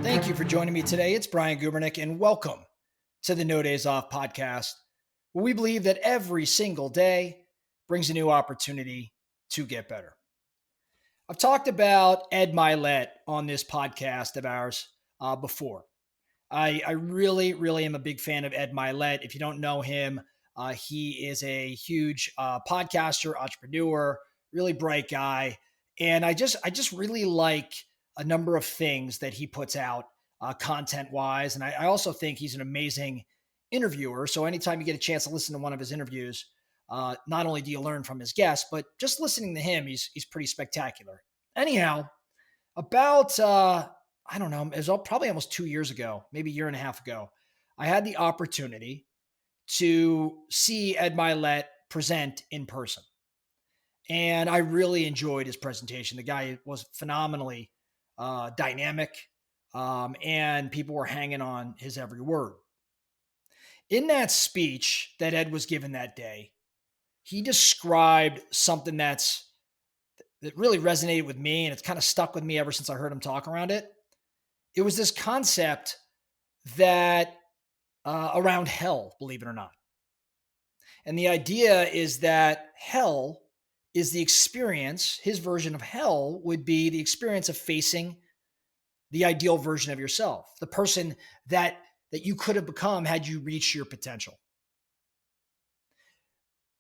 Thank you for joining me today. It's Brian Gubernick, and welcome to the No Days Off podcast, where we believe that every single day brings a new opportunity to get better. I've talked about Ed Mylett on this podcast of ours before. I really am a big fan of Ed Mylett. If you don't know him, he is a huge podcaster, entrepreneur, really bright guy, and I just really like a number of things that he puts out content wise, and I also think he's an amazing interviewer. So anytime you get a chance to listen to one of his interviews, not only do you learn from his guests, but just listening to him, he's pretty spectacular. Anyhow, about I don't know, it was probably almost 2 years ago, maybe a year and a half ago, I had the opportunity to see Ed Mylett present in person. And I really enjoyed his presentation. The guy was phenomenally dynamic, and people were hanging on his every word. In that speech that Ed was given that day, he described something that really resonated with me, and it's kind of stuck with me ever since I heard him talk around it. It was this concept that around hell, believe it or not. And the idea is that hell is the experience, his version of hell would be the experience of facing the ideal version of yourself, the person that you could have become had you reached your potential.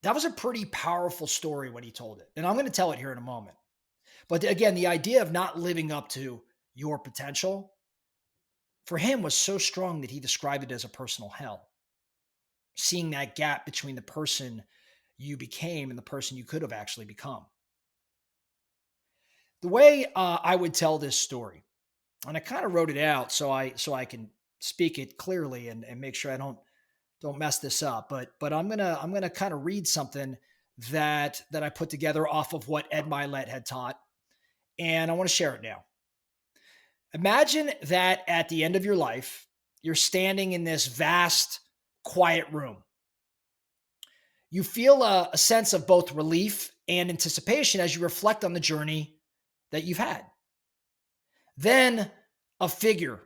That was a pretty powerful story when he told it. And I'm going to tell it here in a moment. But again, the idea of not living up to your potential for him was so strong that he described it as a personal hell. Seeing that gap between the person you became and the person you could have actually become. The way I would tell this story, and I kind of wrote it out so I can speak it clearly and make sure I don't mess this up. But I'm gonna kind of read something that I put together off of what Ed Mylett had taught, and I want to share it now. Imagine that at the end of your life, you're standing in this vast, quiet room. You feel a sense of both relief and anticipation as you reflect on the journey that you've had. Then a figure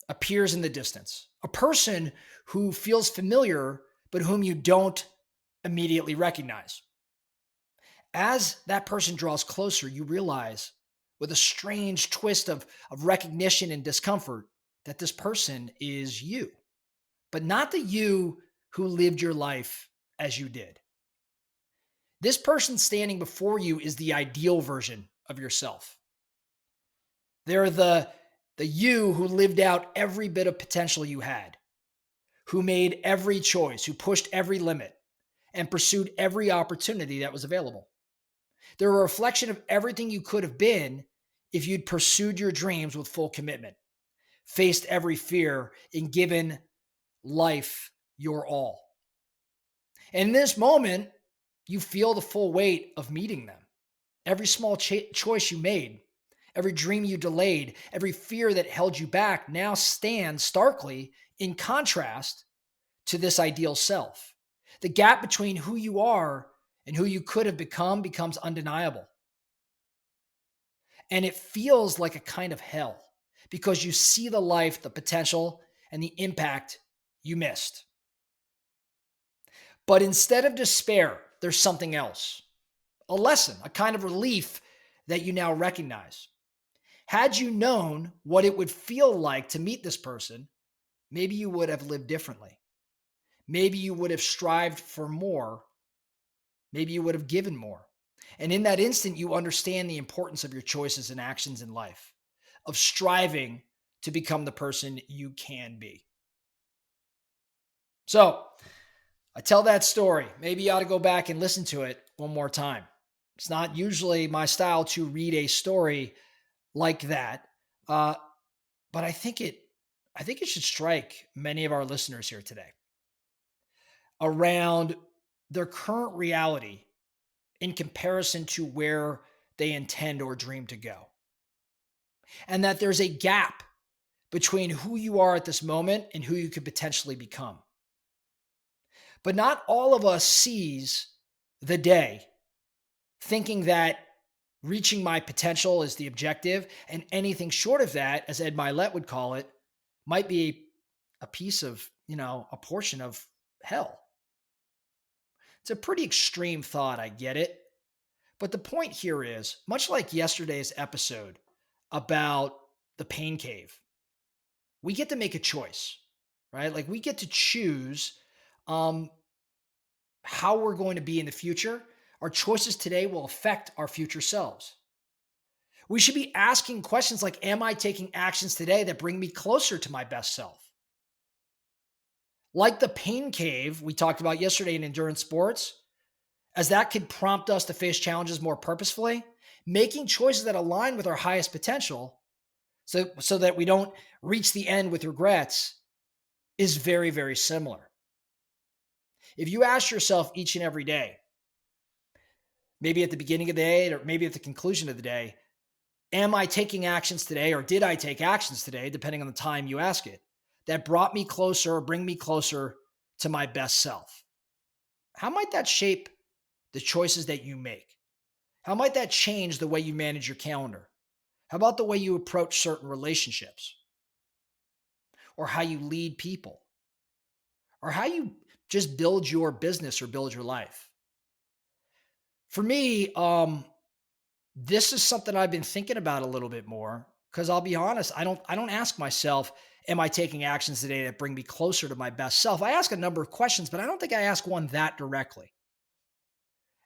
appears in the distance, a person who feels familiar, but whom you don't immediately recognize. As that person draws closer, you realize with a strange twist of recognition and discomfort that this person is you, but not the you who lived your life as you did. This person standing before you is the ideal version of yourself. They're the you who lived out every bit of potential you had, who made every choice, who pushed every limit, and pursued every opportunity that was available. They're a reflection of everything you could have been if you'd pursued your dreams with full commitment, faced every fear, and given life your all. And in this moment, you feel the full weight of meeting them. Every small choice you made, every dream you delayed, every fear that held you back now stands starkly in contrast to this ideal self. The gap between who you are and who you could have become becomes undeniable. And it feels like a kind of hell because you see the life, the potential, and the impact you missed. But instead of despair, there's something else, a lesson, a kind of relief that you now recognize. Had you known what it would feel like to meet this person, maybe you would have lived differently. Maybe you would have strived for more. Maybe you would have given more. And in that instant, you understand the importance of your choices and actions in life, of striving to become the person you can be. So I tell that story. Maybe you ought to go back and listen to it one more time. It's not usually my style to read a story like that, but I think it should strike many of our listeners here today around their current reality in comparison to where they intend or dream to go. And that there's a gap between who you are at this moment and who you could potentially become. But not all of us sees the day thinking that Reaching my potential is the objective, and anything short of that, as Ed Mylett would call it, might be a piece of, a portion of hell. It's a pretty extreme thought, I get it. But the point here is, much like yesterday's episode about the pain cave, we get to make a choice, right? Like we get to choose um, how we're going to be in the future. Our choices today will affect our future selves. We should be asking questions like, am I taking actions today that bring me closer to my best self? Like the pain cave we talked about yesterday in endurance sports, as that could prompt us to face challenges more purposefully, making choices that align with our highest potential so that we don't reach the end with regrets is very, very similar. If you ask yourself each and every day, maybe at the beginning of the day or maybe at the conclusion of the day, am I taking actions today or did I take actions today, depending on the time you ask it, that brought me closer or bring me closer to my best self? How might that shape the choices that you make? How might that change the way you manage your calendar? How about the way you approach certain relationships? Or how you lead people? Or how you just build your business or build your life? For me, this is something I've been thinking about a little bit more because I'll be honest, I don't ask myself, am I taking actions today that bring me closer to my best self? I ask a number of questions, but I don't think I ask one that directly.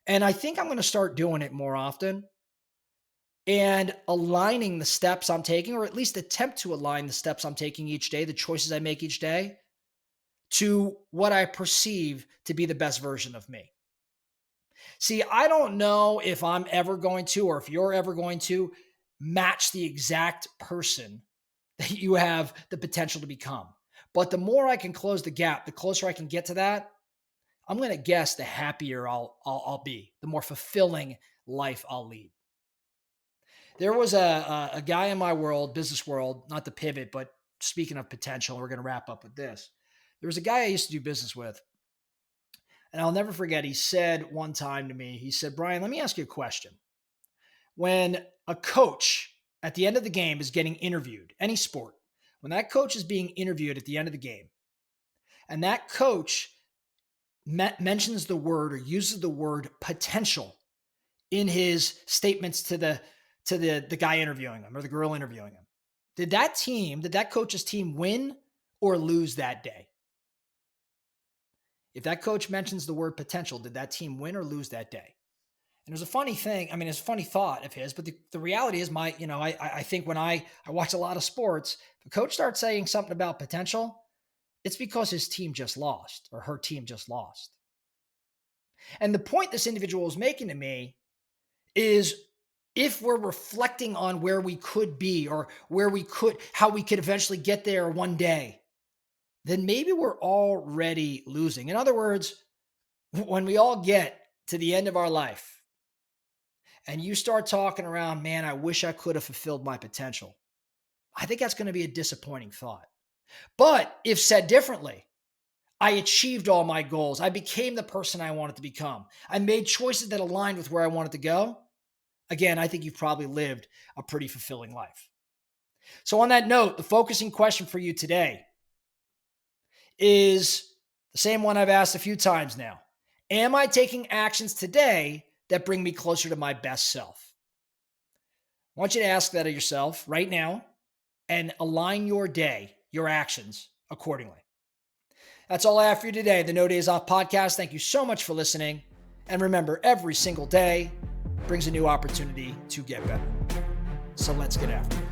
And I think I'm going to start doing it more often and aligning the steps I'm taking, or at least attempt to align the steps I'm taking each day, the choices I make each day, to what I perceive to be the best version of me. See, I don't know if I'm ever going to, or if you're ever going to match the exact person that you have the potential to become. But the more I can close the gap, the closer I can get to that, I'm going to guess the happier I'll be, the more fulfilling life I'll lead. There was a guy in my world, business world, not to pivot, but speaking of potential, we're going to wrap up with this. There was a guy I used to do business with, and I'll never forget. He said one time to me, he said, Brian, let me ask you a question. When a coach at the end of the game is getting interviewed, any sport, when that coach is being interviewed at the end of the game, and that coach mentions the word or uses the word potential in his statements to the guy interviewing him or the girl interviewing him, did that coach's team win or lose that day? If that coach mentions the word potential, did that team win or lose that day? And it was a funny thing. I mean, it's a funny thought of his, but the reality is I think when I watch a lot of sports, the coach starts saying something about potential, it's because his team just lost or her team just lost. And the point this individual is making to me is, if we're reflecting on where we could be or how we could eventually get there one day, then maybe we're already losing. In other words, when we all get to the end of our life and you start talking around, man, I wish I could have fulfilled my potential, I think that's going to be a disappointing thought. But if said differently, I achieved all my goals. I became the person I wanted to become. I made choices that aligned with where I wanted to go. Again, I think you've probably lived a pretty fulfilling life. So on that note, the focusing question for you today is the same one I've asked a few times now. Am I taking actions today that bring me closer to my best self? I want you to ask that of yourself right now and align your day, your actions accordingly. That's all I have for you today. The No Days Off podcast. Thank you so much for listening. And remember, every single day brings a new opportunity to get better. So let's get after it.